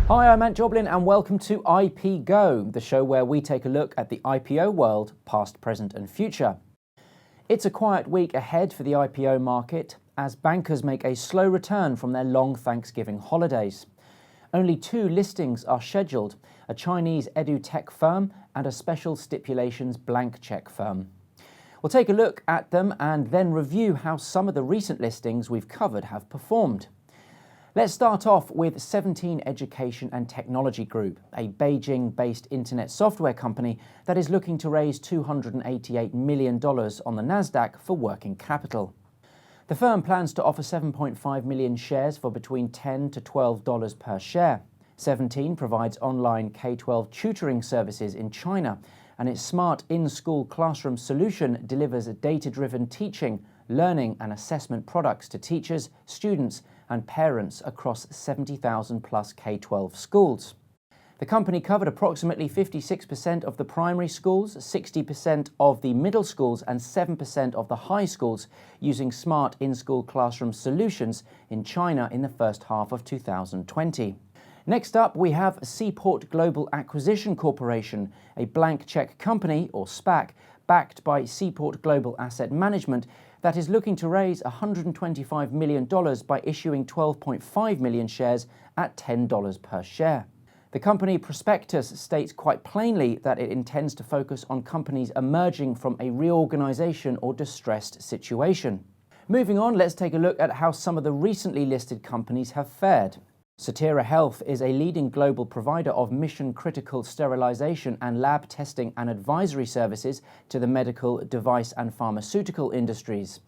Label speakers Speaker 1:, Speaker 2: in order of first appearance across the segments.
Speaker 1: Hi, I'm Ant Joblin and welcome to IP Go, the show where we take a look at the IPO world, past, present and future. It's a quiet week ahead for the IPO market as bankers make a slow return from their long Thanksgiving holidays. Only 2 listings are scheduled, a Chinese edu-tech firm and a special stipulations blank check firm. We'll take a look at them and then review how some of the recent listings we've covered have performed. Let's start off with 17 Education and Technology Group, a Beijing-based internet software company that is looking to raise $288 million on the Nasdaq for working capital. The firm plans to offer 7.5 million shares for between $10 to $12 per share. 17 provides online K-12 tutoring services in China, and its smart in-school classroom solution delivers data-driven teaching, learning and assessment products to teachers, students and parents across 70,000 plus K-12 schools. The company covered approximately 56% of the primary schools, 60% of the middle schools and 7% of the high schools using smart in-school classroom solutions in China in the first half of 2020. Next up, we have Seaport Global Acquisition Corporation, a blank check company, or SPAC, backed by Seaport Global Asset Management that is looking to raise $125 million by issuing 12.5 million shares at $10 per share. The company prospectus states quite plainly that it intends to focus on companies emerging from a reorganization or distressed situation. Moving on, let's take a look at how some of the recently listed companies have fared. Sotera Health is a leading global provider of mission-critical sterilization and lab testing and advisory services to the medical, device and pharmaceutical industries.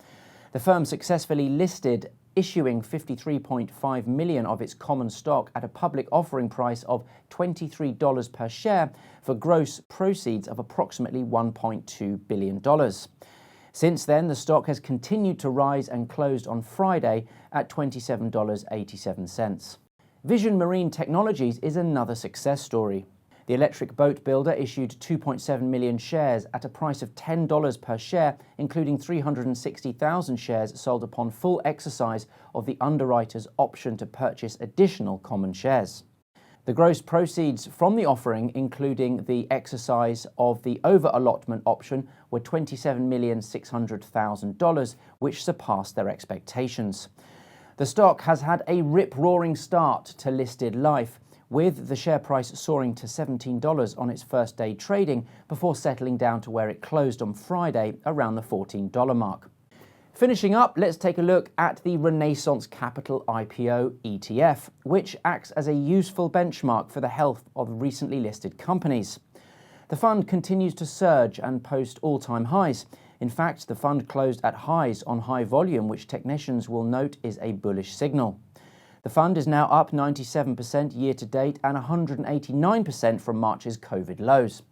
Speaker 1: The firm successfully listed, issuing 53.5 million of its common stock at a public offering price of $23 per share for gross proceeds of approximately $1.2 billion. Since then, the stock has continued to rise and closed on Friday at $27.87. Vision Marine Technologies is another success story. The electric boat builder issued 2.7 million shares at a price of $10 per share, including 360,000 shares sold upon full exercise of the underwriter's option to purchase additional common shares. The gross proceeds from the offering, including the exercise of the over-allotment option, were $27,600,000, which surpassed their expectations. The stock has had a rip-roaring start to listed life, with the share price soaring to $17 on its first day trading before settling down to where it closed on Friday around the $14 mark. Finishing up, let's take a look at the Renaissance Capital IPO ETF, which acts as a useful benchmark for the health of recently listed companies. The fund continues to surge and post all-time highs. In fact, the fund closed at highs on high volume, which technicians will note is a bullish signal. The fund is now up 97% year to date and 189% from March's COVID lows.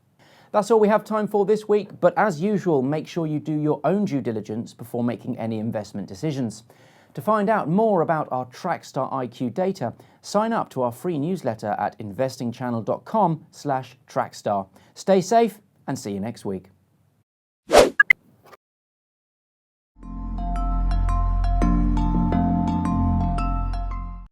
Speaker 1: That's all we have time for this week, but as usual, make sure you do your own due diligence before making any investment decisions. To find out more about our Trackstar IQ data, sign up to our free newsletter at investingchannel.com/Trackstar. Stay safe and see you next week.